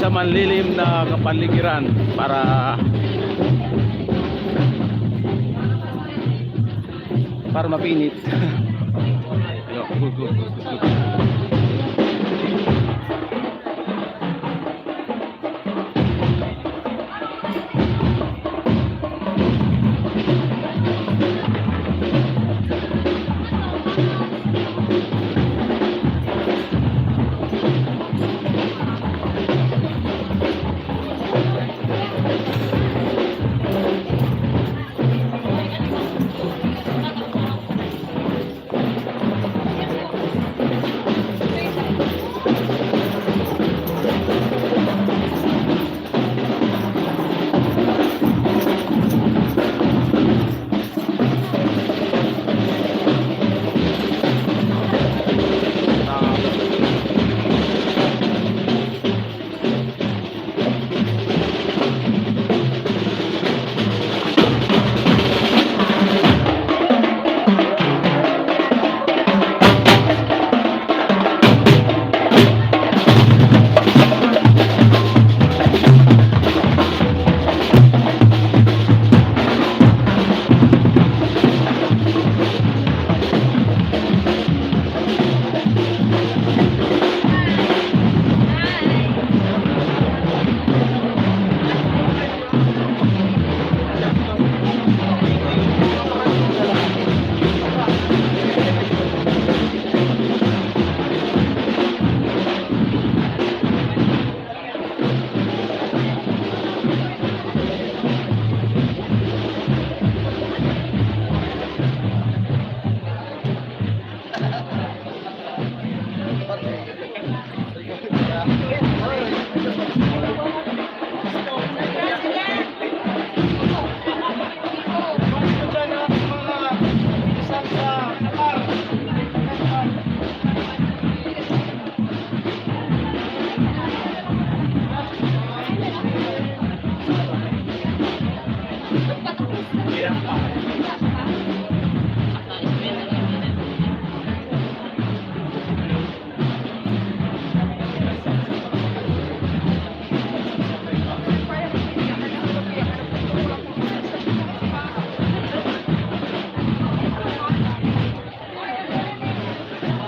sa manlilim na kapaligiran para mapinit. Good.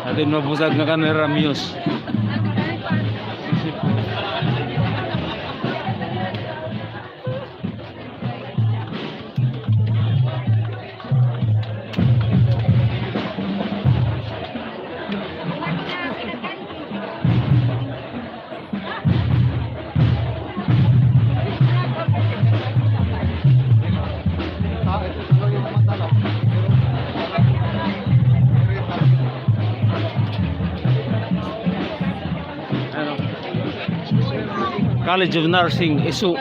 Atin mabusag na kanera Muse. College of Nursing, ISU.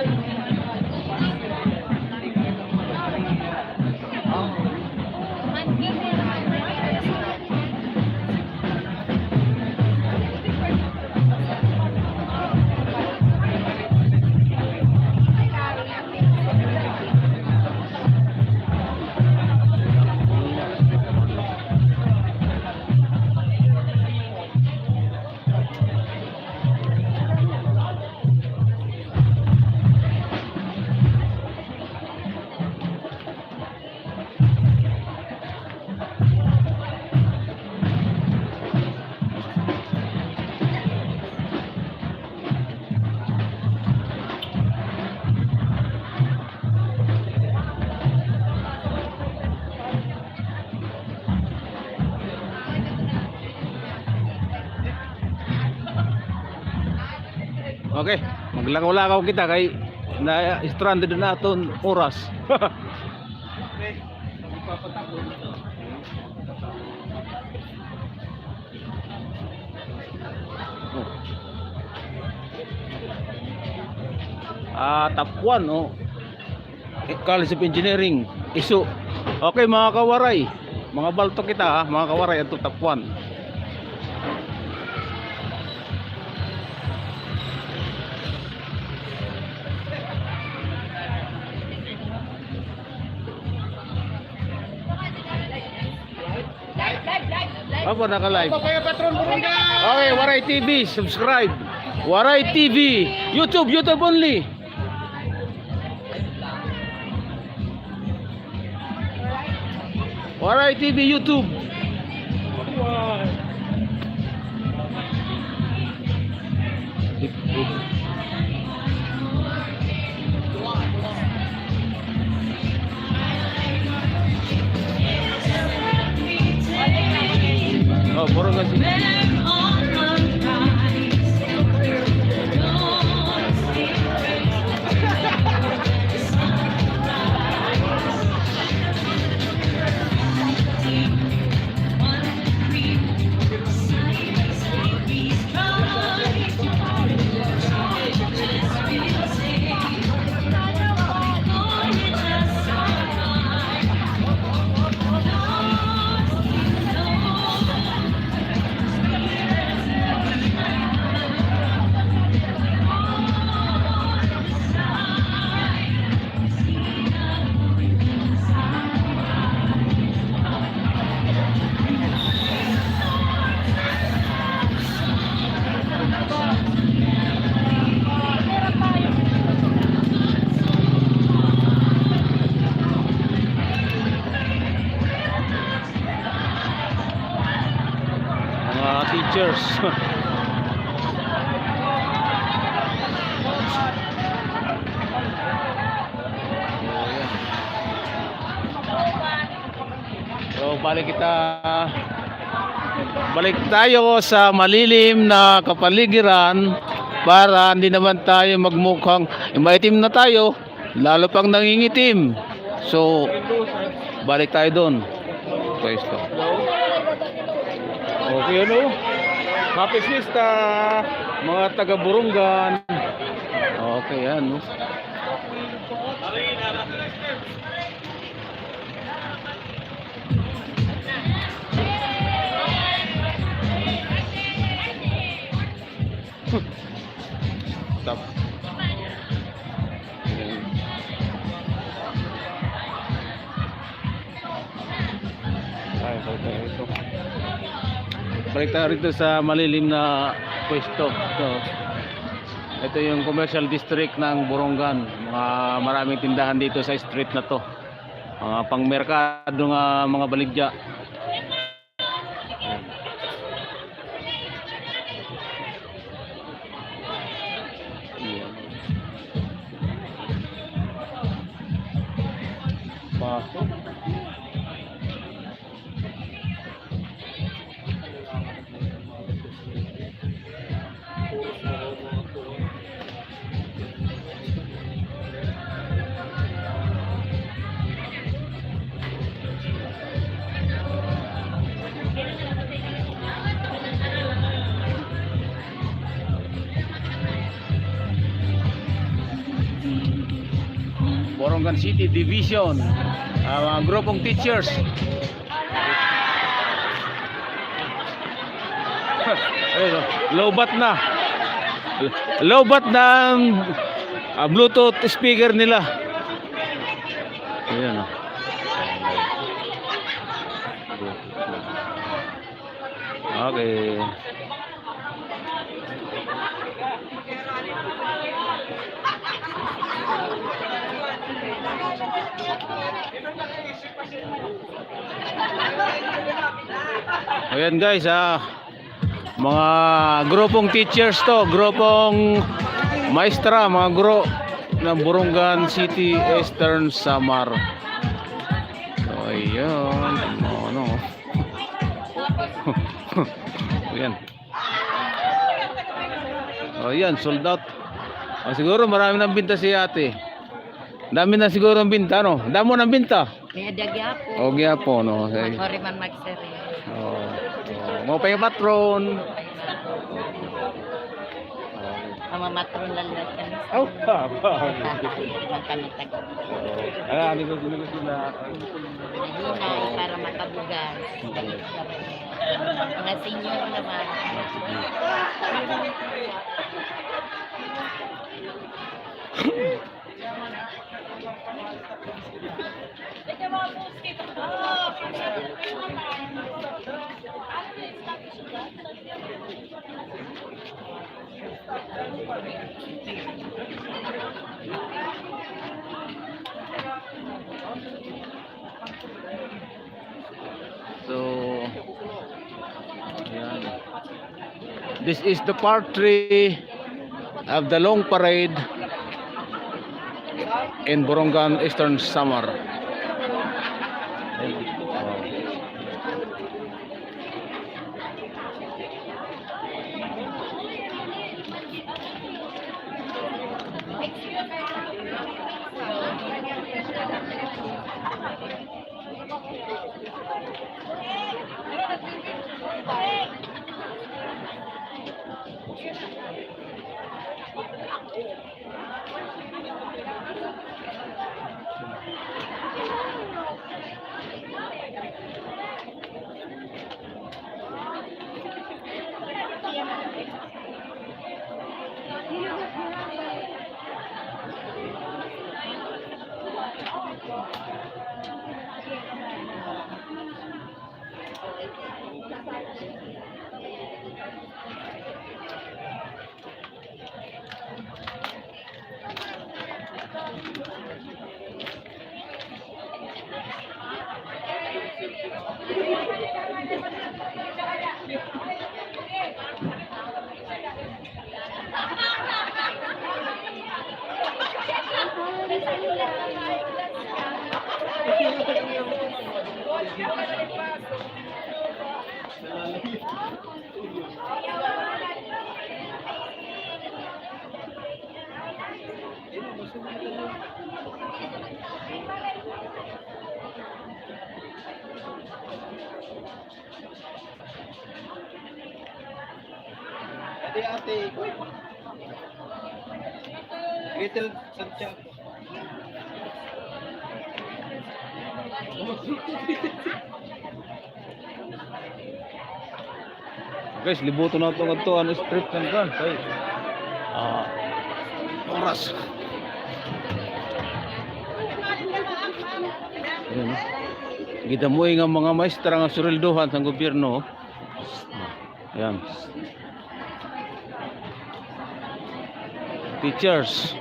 Okay, maglakaw-lakaw kita kay na stranded na aton oras. Okay. Top 1 College of Engineering, ISU. Okay mga kawaray, mga balto kita mga kawaray, ito top 1. Apa naka-live? Okay, Waray TV, subscribe. Waray TV. YouTube, YouTube only. Waray TV YouTube. Oh, Borongan City. Mga teachers. So balik tayo sa malilim na kapaligiran para hindi naman tayo magmukhang maitim na tayo, lalo pang nangingitim. So balik tayo doon. Pwesto. Okay, ano? Happy Fiesta, mga taga Borongan. Okay, ano? Stop. Ay, ito. Balik tayo rito sa malilim na pwesto. Ito yung commercial district ng Borongan. Maraming tindahan dito sa street na to. Pangmerkado nga mga baligya. Pasok. Borongan City Division, mga grupong teachers. Lowbat na ang Bluetooth speaker nila. Ayan. Okay. Ayan guys, mga grupong teachers to, grupong maestra, mga guro ng Borongan City, Eastern Samar. So ayan, ano. Ayan. Ayan, sold out. Siguro marami nang binta si ate. Dami na siguro ang binta, no? Damo ng binta. May adagya po. O gyapo, no? Sorry man magseri. Mo pa yung patron. Mamamatron lalat kami. Oh, pa. Kami tago. Ano ko sila? Hinay para makabugas. Mga senior naman. So, ayan. This is the part 3 of the long parade in Borongan Eastern Samar. Ate, Little Santiago. Guys, libuto na ito nga ano strip ng kan. Kay oras. Ayan, gidamoy nga mga maestra nga sureldohan sa gobyerno. Ayan. Teachers.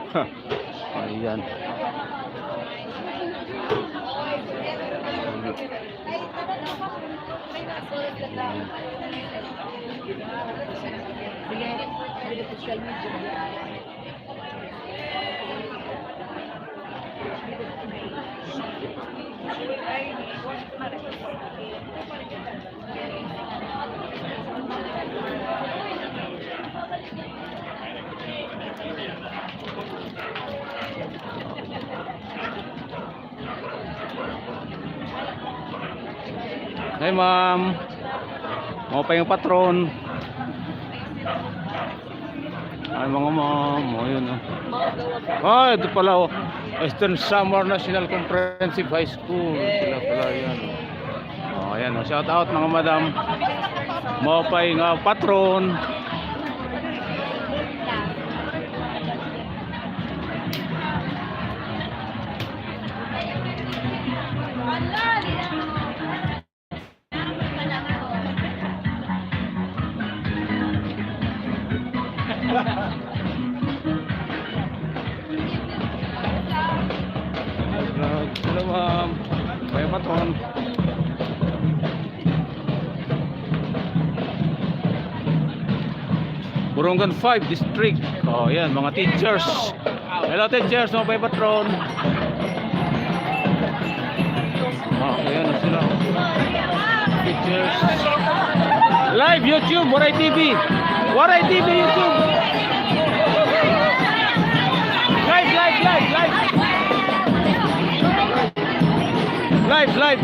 Ayan. Hey ma'am, mau pa yung patron. Ay mga ma'am, ayun ah. Ito pala oh. Eastern Samar National Comprehensive High School. Sila pala yan. Oh, ayan oh. Shout out mga madam. Mau pa yung patron. Hello ma'am, kaya patron. Borongan 5 District. Oh yan, mga teachers. Hello teachers, mga patron. Oh, ayan na sila. Teachers. Live YouTube, Waray TV. Waray TV YouTube. Live. Live.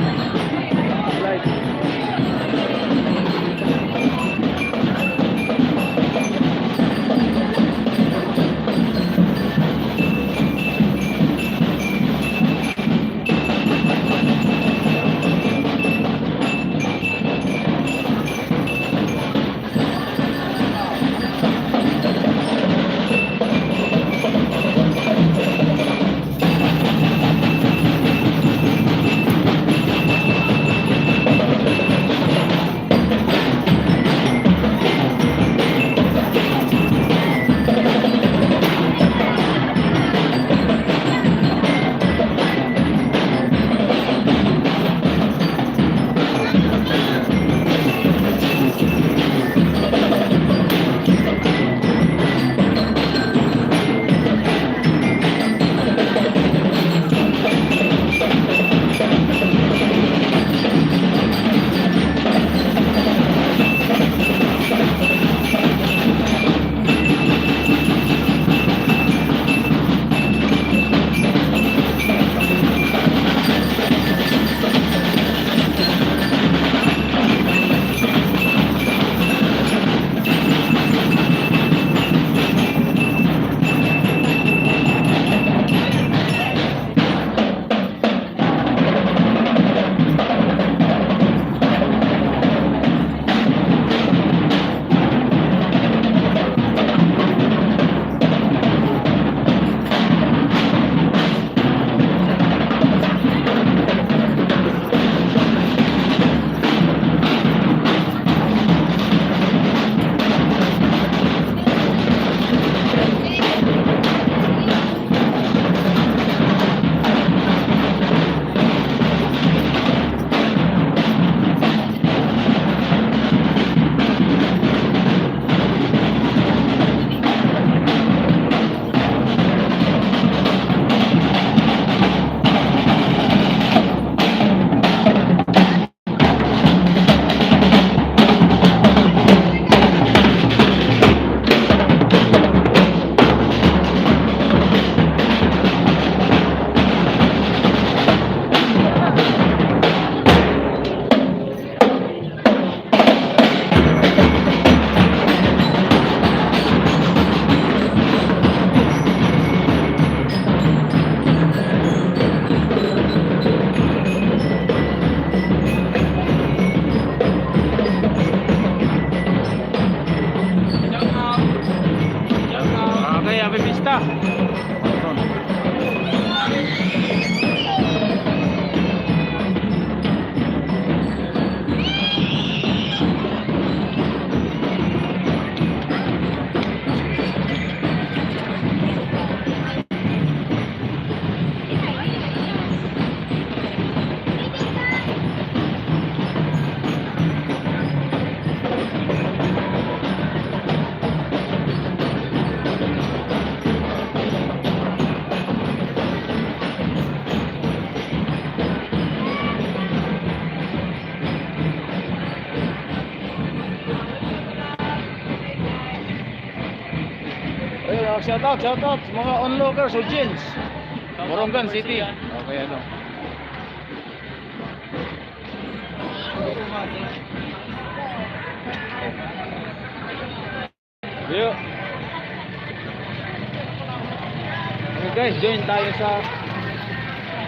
shout out mga onlookers o jeans. Borongan City. Okay, ano. Yo. Okay guys, join tayo sa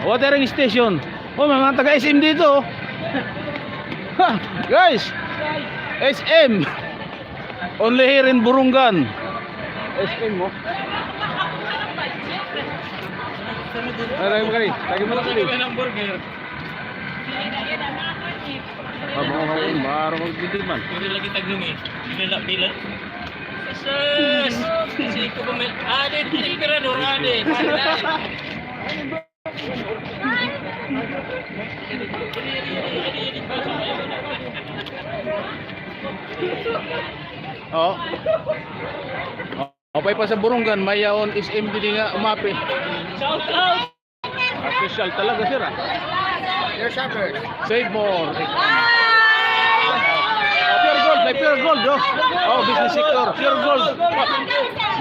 watering station. Oh, may mga taga SM dito. Ha, guys. SM. Only here in Borongan. SM mo. Aray mo kani. Tagi mo lang kani. Amo ako maro magdidiman. Hindi lagi taglong eh. Bila. Sus! Kasi ko ba may... Ade, tingkira no, ade. Oh. Opay pa sa Borongan, may yaon SM din nga umapi. Shout out! Official talaga sir ah. Your shoppers. Save more. Pure gold, may pure gold oh. Oh, business sector, pure gold.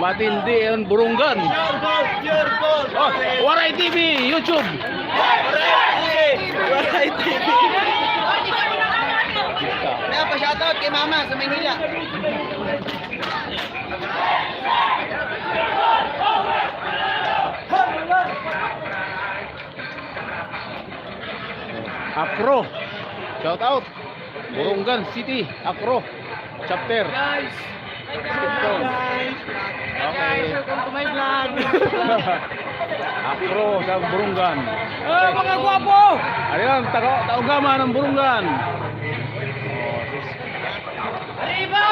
Matindi yan Borongan. Pure gold! Oh, Waray TV, YouTube. Waray TV! Kaya pa shoutout kay mama sa Maynila. Akro. Shout out. Borongan City, Akro. Chapter. Guys! Okay. Welcome to my vlog! Akro sa Borongan. Oh, mga gwapo! Ano yan, taugama ng Borongan. Arriba!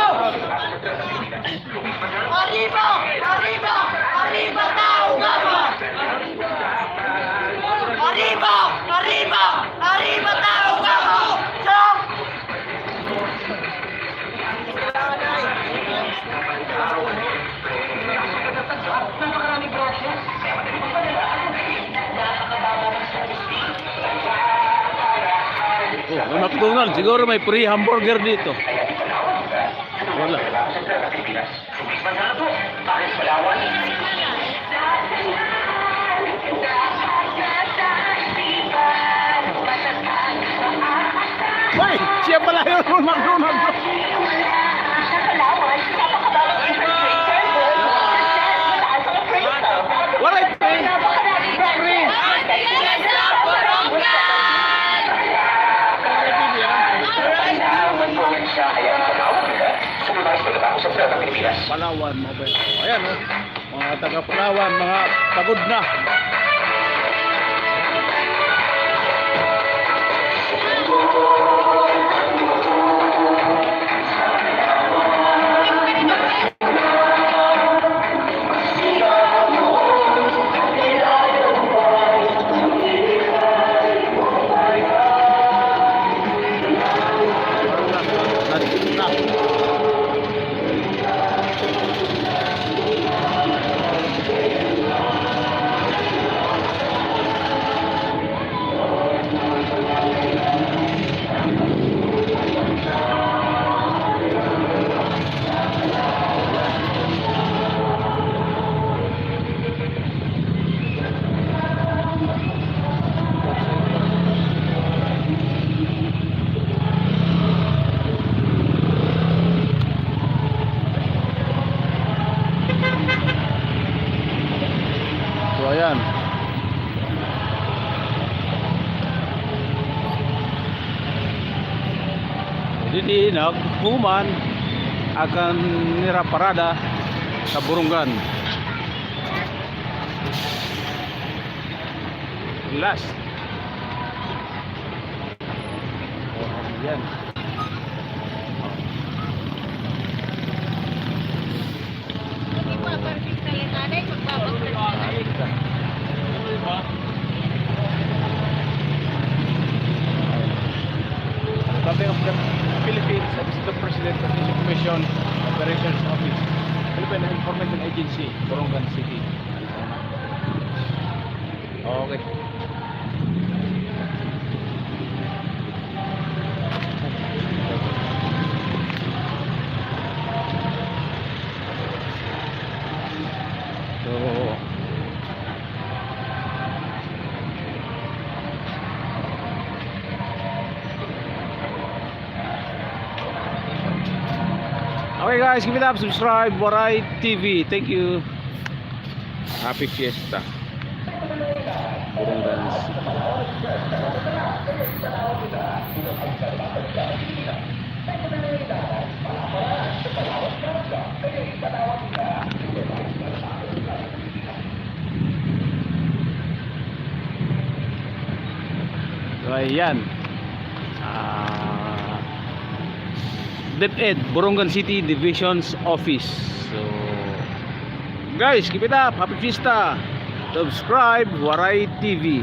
Arriba! Arriba! Arriba tao gama! Arriba! Arriba! Arriba tao gama! Oh, may McDonald's. Siguro may free hamburger dito. Wala. Hoy! Siya pala yung McDonald's. Wala yung free. Free. Palawan, mga ben. Ayan oh. Mga taga Palawan, mga pagod na. So ayan. Jadi naghuman akan niraparada sa Borongan. Last. Oh, ayan. Hindi pa perfect sa linanay, magbabag Sabi of the Philippines, Assistant President of the Commission Operations Office, Philippine Information Agency, Borongan City. Okay. Okay guys, give it up, subscribe, Waray TV. Thank you. Happy Fiesta. Borongan City. So ayan. DepEd, Borongan City Division's Office. So guys, keep it up. Happy Fiesta. Subscribe, Waray TV.